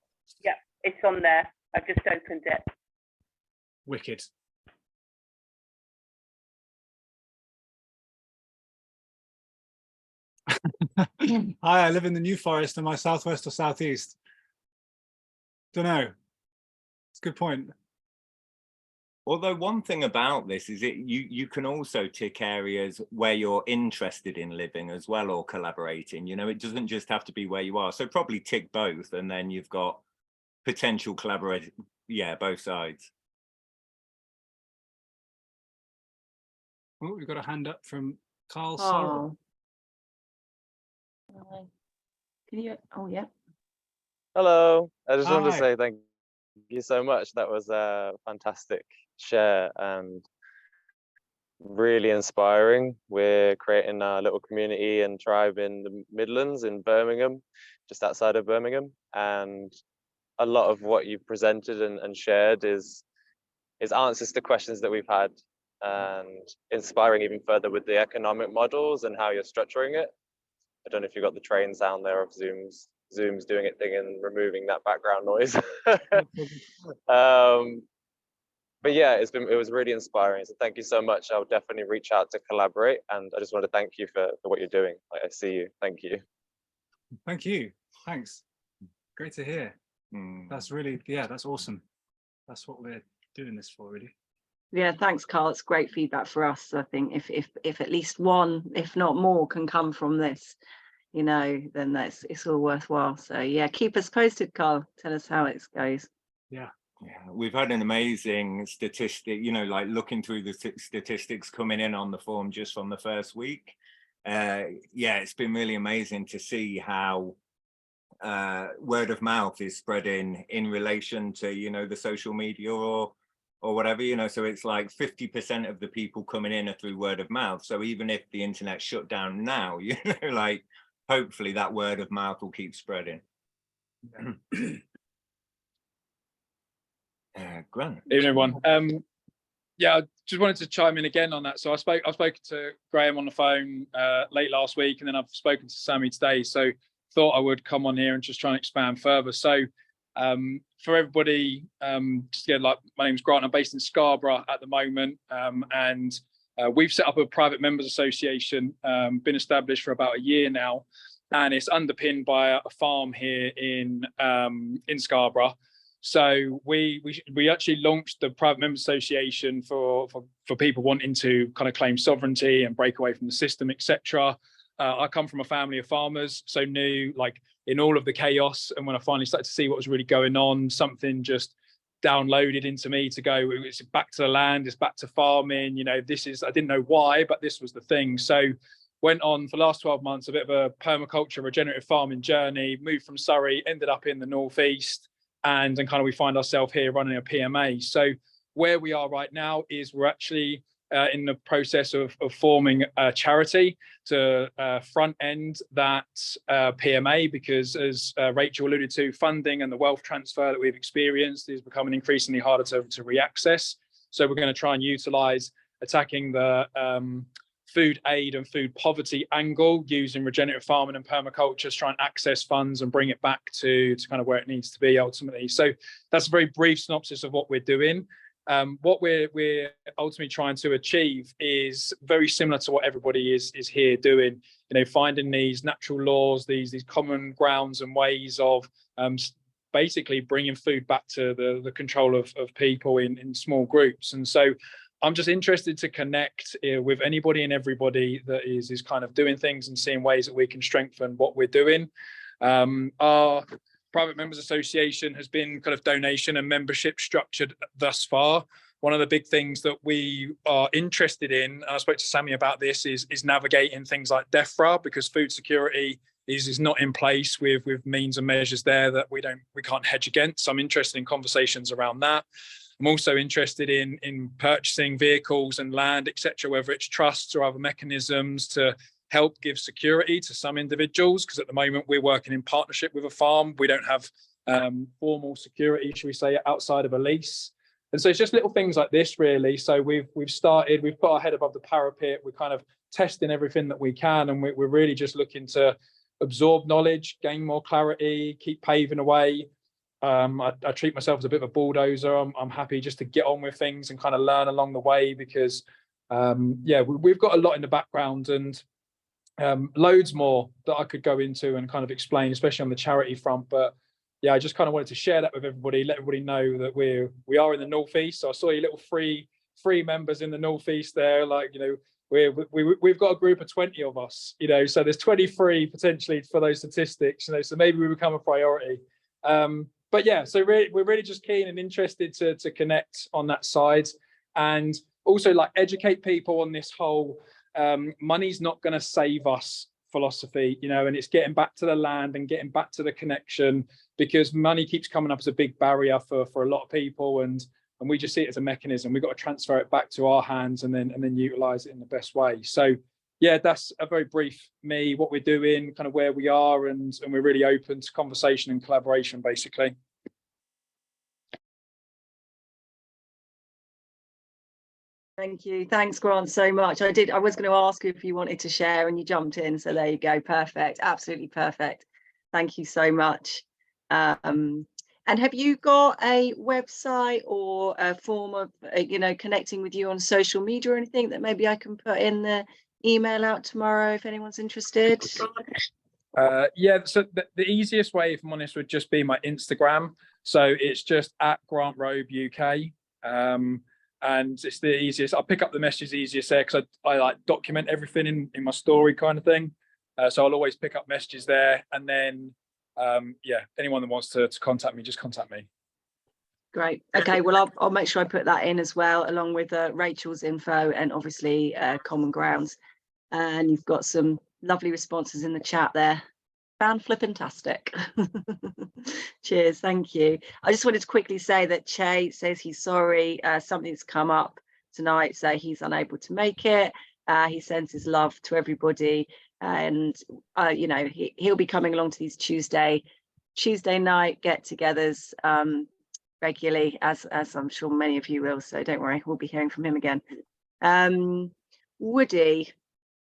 Yeah, it's on there. I just opened it. Wicked. Hi, I live in the New Forest. Am I southwest or southeast? Don't know. It's a good point. Although one thing about this is you can also tick areas where you're interested in living as well, or collaborating. You know, it doesn't just have to be where you are. So probably tick both, and then you've got potential collaboration. Yeah, both sides. Oh, we've got a hand up from Carl Oh. Sorrell. Can you? Oh, yeah. Hello. I just wanted to Hi. say thank you so much. That was a fantastic share and really inspiring. We're creating a little community and tribe in the Midlands in Birmingham, just outside of Birmingham. And a lot of what you presented and shared is answers to questions that we've had, and inspiring even further with the economic models and how you're structuring it. I don't know if you got the train sound there of Zoom's doing it thing and removing that background noise. But yeah, it was really inspiring. So thank you so much. I'll definitely reach out to collaborate, and I just want to thank you for what you're doing. I see you. Thank you. Thank you. Thanks. Great to hear. Mm. That's really, yeah, that's awesome. That's what we're doing this for, really. Yeah, thanks, Carl. It's great feedback for us. I think if at least one, if not more, can come from this, you know, then it's all worthwhile. So yeah, keep us posted, Carl. Tell us how it goes. Yeah. Yeah, we've had an amazing statistic, you know, like looking through the statistics coming in on the form just from the first week. Yeah, it's been really amazing to see how word of mouth is spreading in relation to, you know, the social media or whatever, you know. So it's like 50% of the people coming in are through word of mouth. So even if the internet shut down now, you know, like hopefully that word of mouth will keep spreading. Grant. Evening, everyone. Yeah, I just wanted to chime in again on that. So I've spoken to Graham on the phone late last week, and then I've spoken to Sammy today. So thought I would come on here and just try and expand further. So for everybody, just again, like, my name's Grant. I'm based in Scarborough at the moment, and we've set up a private members association, been established for about a year now, and it's underpinned by a farm here in Scarborough. So we actually launched the private members association for people wanting to kind of claim sovereignty and break away from the system, etc. I come from a family of farmers, so knew, like, in all of the chaos, and when I finally started to see what was really going on, something just downloaded into me to go, it's back to the land, it's back to farming, you know, this is, I didn't know why, but this was the thing. So went on for the last 12 months a bit of a permaculture regenerative farming journey, moved from Surrey, ended up in the northeast, and kind of we find ourselves here running a PMA. So where we are right now is we're actually in the process of forming a charity to front end that PMA, because as Rachel alluded to, funding and the wealth transfer that we've experienced is becoming increasingly harder to re-access. So we're going to try and utilize attacking the food aid and food poverty angle using regenerative farming and permaculture to try and access funds and bring it back to kind of where it needs to be ultimately. So that's a very brief synopsis of what we're doing. What we're ultimately trying to achieve is very similar to what everybody is here doing, you know, finding these natural laws, these common grounds and ways of basically bringing food back to the control of people in small groups. And so I'm just interested to connect with anybody and everybody that is kind of doing things and seeing ways that we can strengthen what we're doing. Our Private Members Association has been kind of donation and membership structured thus far. One of the big things that we are interested in, and I spoke to Sammy about this, is navigating things like DEFRA, because food security is not in place with means and measures there that we can't hedge against. So I'm interested in conversations around that. I'm also interested in purchasing vehicles and land, etc., whether it's trusts or other mechanisms to help give security to some individuals, because at the moment we're working in partnership with a farm. We don't have formal security, should we say, outside of a lease. And so it's just little things like this, really. So we've put our head above the parapet. We're kind of testing everything that we can, and we're really just looking to absorb knowledge, gain more clarity, keep paving away. I treat myself as a bit of a bulldozer. I'm happy just to get on with things and kind of learn along the way, because we've got a lot in the background, and loads more that I could go into and kind of explain, especially on the charity front. But yeah, I just kind of wanted to share that with everybody, let everybody know that we are in the Northeast. So I saw your little free members in the Northeast there. Like, you know, we've got a group of 20 of us, you know, so there's 23 potentially for those statistics, you know, so maybe we become a priority. But yeah, so we're really just keen and interested to connect on that side, and also like educate people on this whole money's not going to save us philosophy, you know, and it's getting back to the land and getting back to the connection, because money keeps coming up as a big barrier for a lot of people, and we just see it as a mechanism. We've got to transfer it back to our hands and then utilize it in the best way. So yeah, that's a very brief what we're doing, kind of where we are, and we're really open to conversation and collaboration, basically. Thank you. Thanks, Grant, so much. I was going to ask you if you wanted to share, and you jumped in. So there you go. Perfect. Absolutely perfect. Thank you so much. And have you got a website or a form of, you know, connecting with you on social media or anything that maybe I can put in the email out tomorrow if anyone's interested? Yeah, so the easiest way, if I'm honest, would just be my Instagram. So it's just at Grant Robe UK. And it's the easiest. I'll pick up the messages easiest there because I like document everything in my story kind of thing. So I'll always pick up messages there. And then, yeah, anyone that wants to contact me, just contact me. Great. Okay, well, I'll make sure I put that in as well, along with Rachel's info and obviously Common Grounds. And you've got some lovely responses in the chat there. Fan-flippantastic. Cheers, thank you. I just wanted to quickly say that Che says he's sorry, something's come up tonight, so he's unable to make it. He sends his love to everybody, and you know, he'll be coming along to these Tuesday night get-togethers regularly, as I'm sure many of you will, so don't worry, we'll be hearing from him again. Woody,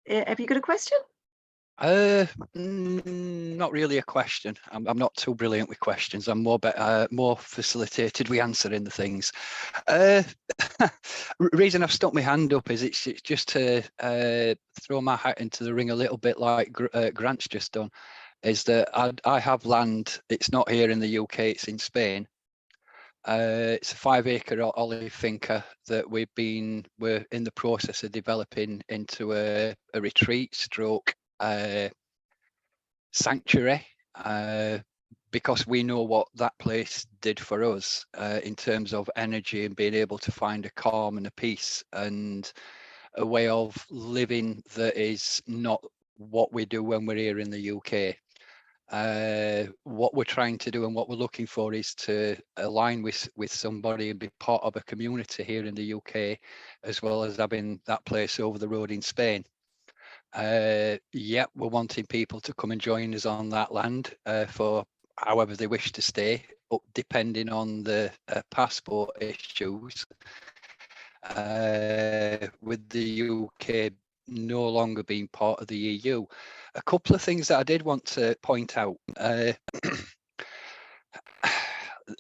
have you got a question? Not really a question. I'm not too brilliant with questions. I'm more facilitated with answering the things. Reason I've stuck my hand up is it's just to throw my hat into the ring a little bit, like Grant's just done. Is that I have land. It's not here in the UK. It's in Spain. It's a 5-acre olive finca that we're in the process of developing into a retreat stroke sanctuary, because we know what that place did for us in terms of energy and being able to find a calm and a peace and a way of living that is not what we do when we're here in the UK. What we're trying to do and what we're looking for is to align with somebody and be part of a community here in the UK, as well as having that place over the road in Spain. Yeah, we're wanting people to come and join us on that land for however they wish to stay, depending on the passport issues. With the UK no longer being part of the EU. A couple of things that I did want to point out.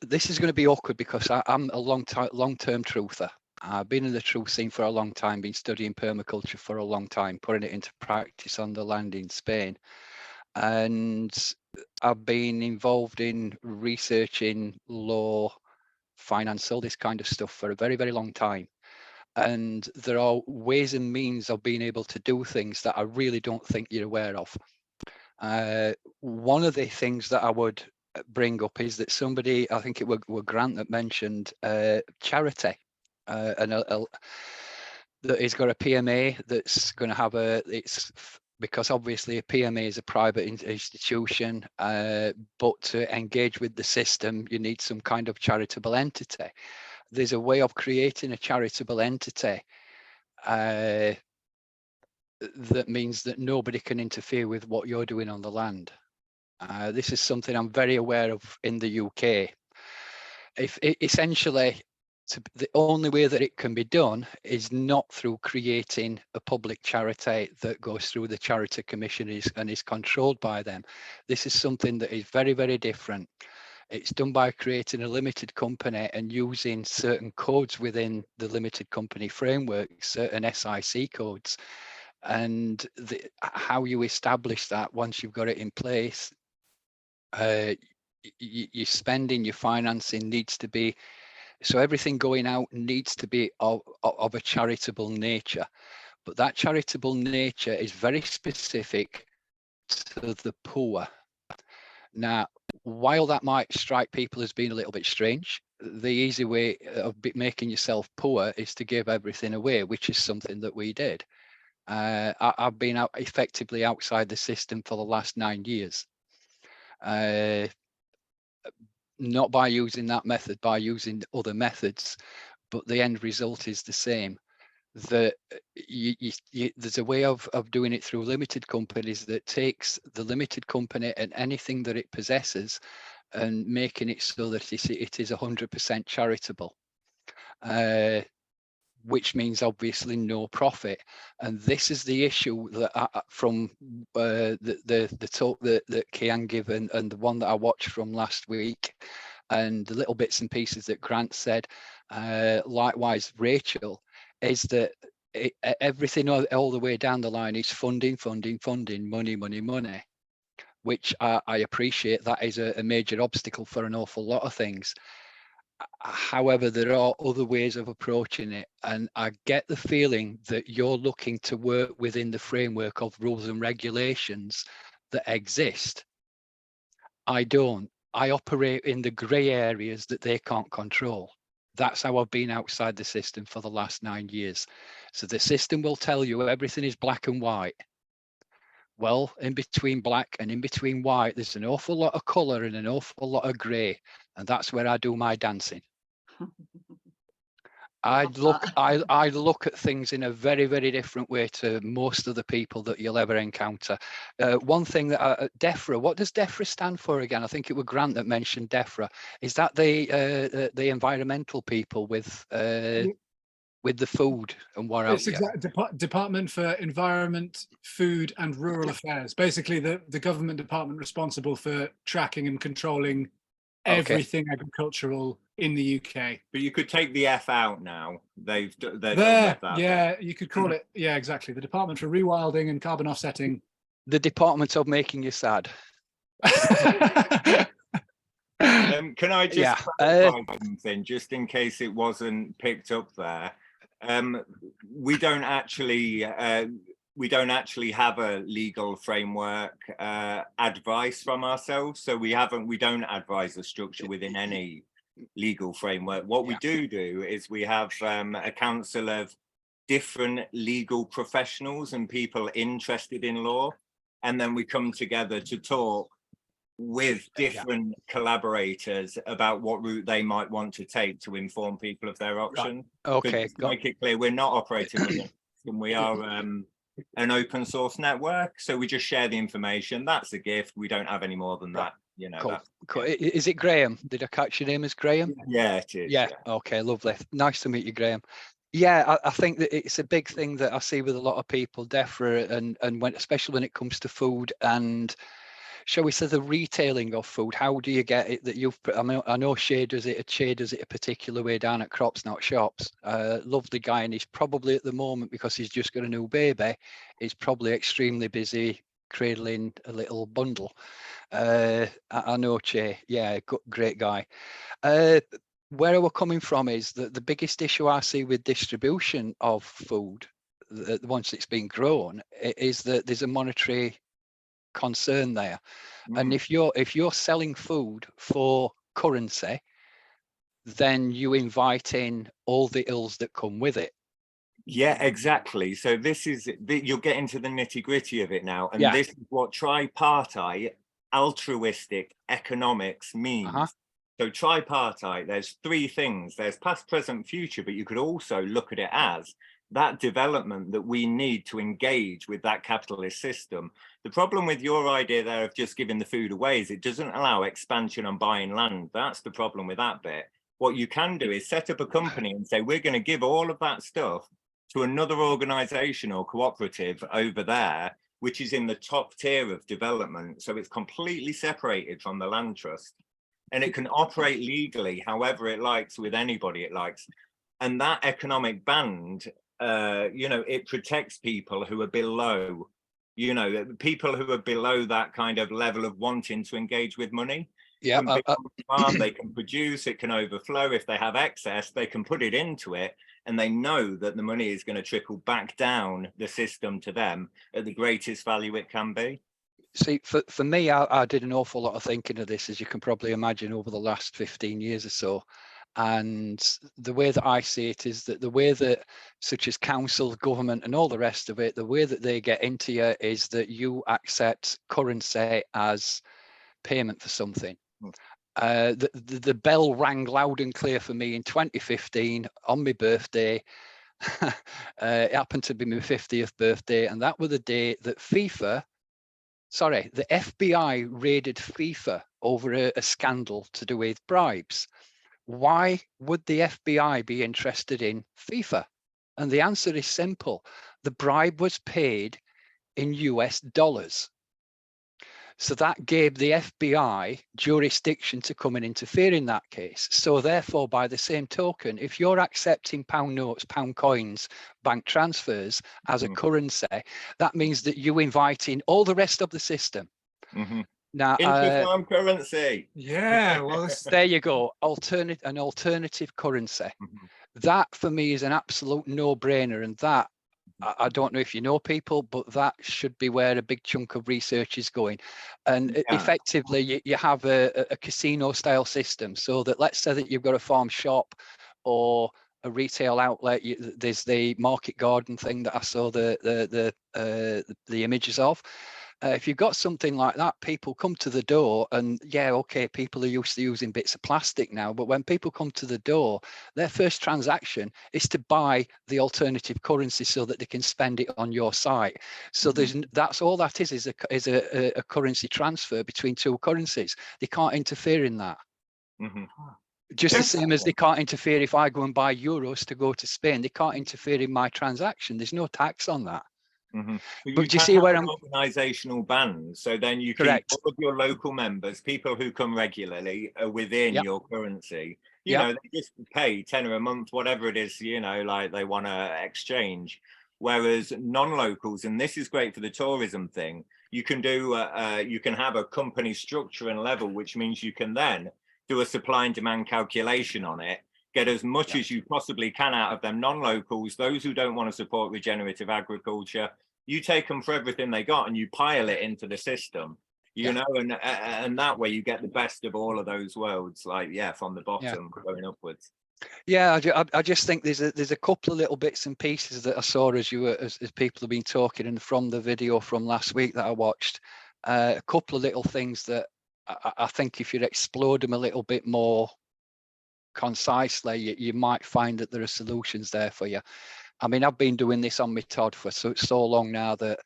This is going to be awkward because I'm a long-term truther. I've been in the truth scene for a long time, been studying permaculture for a long time, putting it into practice on the land in Spain. And I've been involved in researching law, finance, all this kind of stuff for a very, very long time. And there are ways and means of being able to do things that I really don't think you're aware of. One of the things that I would bring up is that somebody, I think it were Grant that mentioned charity. That he's got a PMA that's going to have because obviously a PMA is a private institution, but to engage with the system, you need some kind of charitable entity. There's a way of creating a charitable entity that means that nobody can interfere with what you're doing on the land. This is something I'm very aware of in the UK. Essentially, the only way that it can be done is not through creating a public charity that goes through the Charity Commission and is controlled by them. This is something that is very, very different. It's done by creating a limited company and using certain codes within the limited company framework, certain SIC codes, And how you establish that once you've got it in place, your spending, your financing needs to be, so everything going out needs to be of a charitable nature. But that charitable nature is very specific to the poor. Now, while that might strike people as being a little bit strange, the easy way of making yourself poor is to give everything away, which is something that we did. I've been effectively outside the system for the last 9 years. Not by using that method, by using other methods, but the end result is the same. That there's a way of doing it through limited companies that takes the limited company and anything that it possesses and making it so that it is 100% charitable, which means obviously no profit. And this is the issue that from the talk that Kian gave and the one that I watched from last week, and the little bits and pieces that Grant said, likewise Rachel, is that everything all the way down the line is funding, money, which I appreciate. That is a major obstacle for an awful lot of things. However, there are other ways of approaching it, and I get the feeling that you're looking to work within the framework of rules and regulations that exist. I don't. I operate in the grey areas that they can't control. That's how I've been outside the system for the last 9 years. So the system will tell you everything is black and white. Well, in between black and in between white, there's an awful lot of colour and an awful lot of grey. And that's where I do my dancing. I look at things in a very, very different way to most of the people that you'll ever encounter. One thing that DEFRA, what does DEFRA stand for again? I think it was Grant that mentioned DEFRA. Is that the environmental people with the food and what else? It's Department for Environment, Food and Rural Affairs. Basically, the government department responsible for tracking and controlling everything agricultural in the UK. But you could take the F out now. They're done with that. Yeah, you could call it. Yeah, exactly. The Department for Rewilding and Carbon Offsetting. The Department of Making You Sad. Can I just clarify something, just in case it wasn't picked up there? We don't actually have a legal framework advice from ourselves, so we don't advise a structure within any legal framework. What we do is we have a council of different legal professionals and people interested in law, and then we come together to talk with different collaborators about what route they might want to take to inform people of their options. Right. Okay, to make it clear, we're not operating with it, and we are an open source network, so we just share the information. That's a gift. We don't have any more than that, you know. Cool. Is it Graham? Did I catch your name as Graham? Yeah, it is. Yeah. Okay, lovely. Nice to meet you, Graham. Yeah, I think that it's a big thing that I see with a lot of people, DEFRA, and when, especially when it comes to food and, shall we say, the retailing of food. How do you get it that you've, I know Shay does it a particular way down at Crops Not Shops. Lovely guy, and he's probably at the moment, because he's just got a new baby, he's probably extremely busy cradling a little bundle. I know Shay, yeah, great guy. Where we're coming from is that the biggest issue I see with distribution of food, once it's been grown, is that there's a monetary concern there. And if you're selling food for currency, then you invite in all the ills that come with it. Yeah, exactly. So this is, you're getting to the nitty-gritty of it now, and this is what tripartite altruistic economics means. So tripartite, there's three things: there's past, present, future, but you could also look at it as that development that we need to engage with that capitalist system. The problem with your idea there of just giving the food away is it doesn't allow expansion on buying land. That's the problem with that bit. What you can do is set up a company and say, we're going to give all of that stuff to another organization or cooperative over there, which is in the top tier of development. So it's completely separated from the land trust, and it can operate legally however it likes with anybody it likes. And that economic band it protects people who are below, people who are below that kind of level of wanting to engage with money. Yeah, They can produce, it can overflow. If they have excess, they can put it into it, and they know that the money is going to trickle back down the system to them at the greatest value it can be. See, for me, I did an awful lot of thinking of this, as you can probably imagine, over the last 15 years or so. And the way that I see it is that the way that, such as council, government and all the rest of it, the way that they get into you is that you accept currency as payment for something. The bell rang loud and clear for me in 2015 on my birthday. It happened to be my 50th birthday, and that was the day that the FBI raided FIFA over a scandal to do with bribes. Why would the FBI be interested in FIFA? And the answer is simple. The bribe was paid in US dollars. So that gave the FBI jurisdiction to come and interfere in that case. So therefore, by the same token, if you're accepting pound notes, pound coins, bank transfers as a currency, that means that you invite in all the rest of the system. Now, interest-armed currency. Yeah, well, there you go. An alternative currency. That for me is an absolute no-brainer, and that I don't know if you know people, but that should be where a big chunk of research is going. And effectively, you have a casino-style system, so that let's say that you've got a farm shop or a retail outlet. There's the market garden thing that I saw the images of. If you've got something like that, people come to the door and people are used to using bits of plastic now, but when people come to the door, their first transaction is to buy the alternative currency so that they can spend it on your site. So that's all that is a currency transfer between two currencies. They can't interfere in that. Just the same as they can't interfere if I go and buy euros to go to Spain. They can't interfere in my transaction. There's no tax on that. But do you see where I'm organizational bans, so then you keep correct all of your local members, people who come regularly, are within your currency. You know, they just pay tenner a month, whatever it is, like they want to exchange. Whereas non-locals, and this is great for the tourism thing, you can do you can have a company structure and level, which means you can then do a supply and demand calculation on it, get as much as you possibly can out of them non-locals, those who don't want to support regenerative agriculture. You take them for everything they got and you pile it into the system, and that way you get the best of all of those worlds, from the bottom going upwards. I just think there's a couple of little bits and pieces that I saw as people have been talking, and from the video from last week that I watched, a couple of little things that I think if you explode them a little bit more concisely, you might find that there are solutions there for you. I mean, I've been doing this on my Todd for so long now that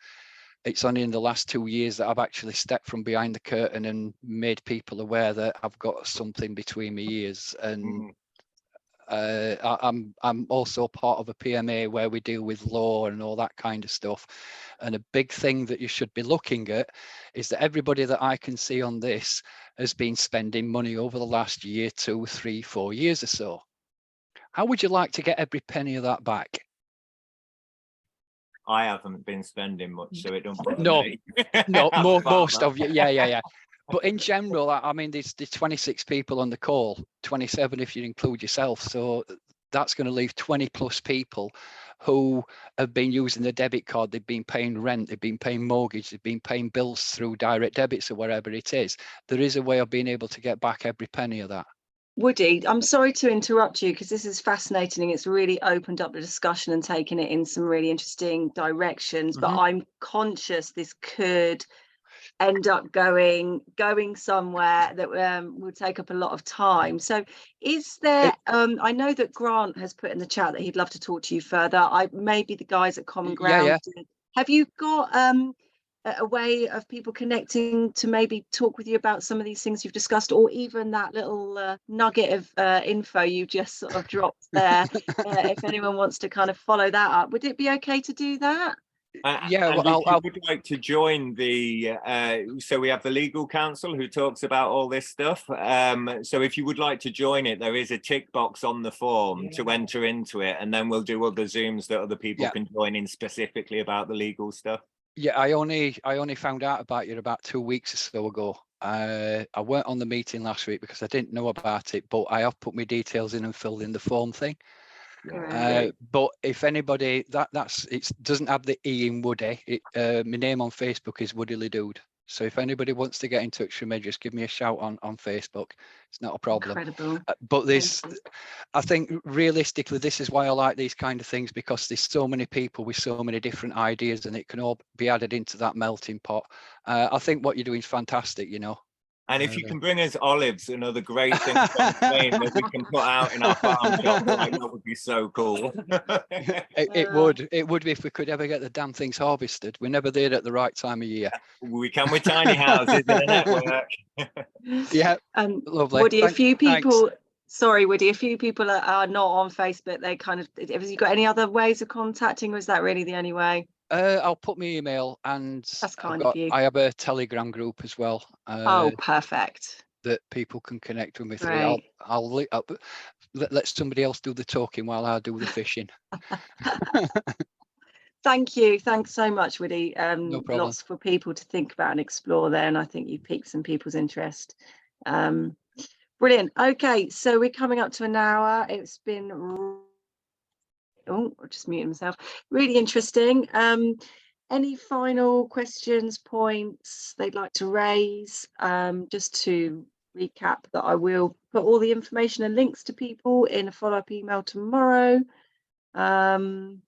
it's only in the last 2 years that I've actually stepped from behind the curtain and made people aware that I've got something between my ears. And I'm also part of a PMA where we deal with law and all that kind of stuff. And a big thing that you should be looking at is that everybody that I can see on this has been spending money over the last year, 2, 3, 4 years or so. How would you like to get every penny of that back? I haven't been spending much, so it don't bother me. No, most of you, yeah. But in general, I mean, there's 26 people on the call, 27 if you include yourself. So that's going to leave 20 plus people who have been using the debit card. They've been paying rent, they've been paying mortgage, they've been paying bills through direct debits or wherever it is. There is a way of being able to get back every penny of that. Woody, I'm sorry to interrupt you because this is fascinating. It's really opened up the discussion and taken it in some really interesting directions, but I'm conscious this could end up going somewhere that will take up a lot of time. So is there I know that Grant has put in the chat that he'd love to talk to you further. Maybe the guys at Common Ground did. Have you got a way of people connecting to maybe talk with you about some of these things you've discussed, or even that little nugget of info you just sort of dropped there? If anyone wants to kind of follow that up, would it be okay to do that? Yeah, and well, if you would like to join the, so we have the legal counsel who talks about all this stuff. So if you would like to join it, there is a tick box on the form to enter into it, and then we'll do other Zooms that other people can join in specifically about the legal stuff. Yeah, I only found out about you about 2 weeks or so ago. I weren't on the meeting last week because I didn't know about it, but I have put my details in and filled in the form thing. But if anybody it doesn't have the E in Woody, my name on Facebook is Woody Ledude. So if anybody wants to get in touch with me, just give me a shout on Facebook. It's not a problem. Incredible. But I think realistically, this is why I like these kind of things, because there's so many people with so many different ideas, and it can all be added into that melting pot. I think what you're doing is fantastic, you know. And if you can bring us olives and other great things from Spain that we can put out in our farm shop, like, that would be so cool. It would be if we could ever get the damn things harvested. We're never there at the right time of year. We can with tiny houses and a network. Yeah, lovely. Woody, a few people, sorry, Woody, a few people are not on Facebook. They kind of, have you got any other ways of contacting, or is that really the only way? I'll put my email, and that's kind of you. I have a Telegram group as well. Oh, perfect. That people can connect with me through. I'll let somebody else do the talking while I do the fishing. Thank you. Thanks so much, Woody. No problem. Lots for people to think about and explore there, and I think you piqued some people's interest. Brilliant. Okay, so we're coming up to an hour. It's been I just muted myself. Really interesting. Any final questions, points they'd like to raise? Just to recap that I will put all the information and links to people in a follow-up email tomorrow. I'd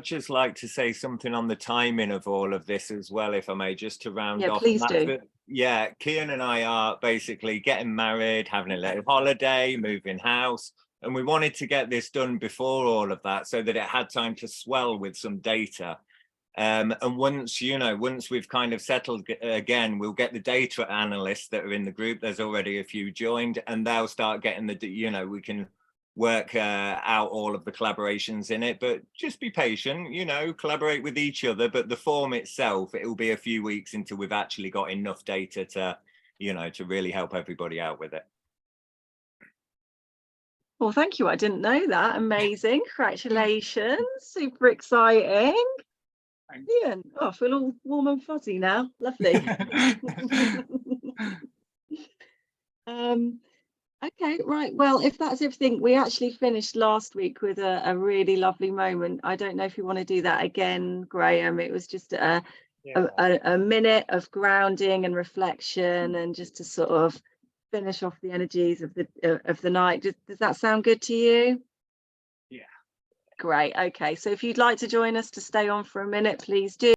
just like to say something on the timing of all of this as well, if I may, just to round off. Please do. Yeah, Kian and I are basically getting married, having a little holiday, moving house. And we wanted to get this done before all of that so that it had time to swell with some data. And once we've kind of settled again, we'll get the data analysts that are in the group. There's already a few joined, and they'll start getting we can work out all of the collaborations in it. But just be patient, collaborate with each other. But the form itself, it will be a few weeks until we've actually got enough data to, to really help everybody out with it. Well, thank you. I didn't know that. Amazing. Congratulations. Super exciting. Ian, I feel all warm and fuzzy now. Lovely. Okay, right. Well, if that's everything, we actually finished last week with a really lovely moment. I don't know if you want to do that again, Graham. It was just a minute of grounding and reflection, and just to sort of finish off the energies of the night. Does that sound good to you? Yeah. Great. Okay, so if you'd like to join us to stay on for a minute, please do.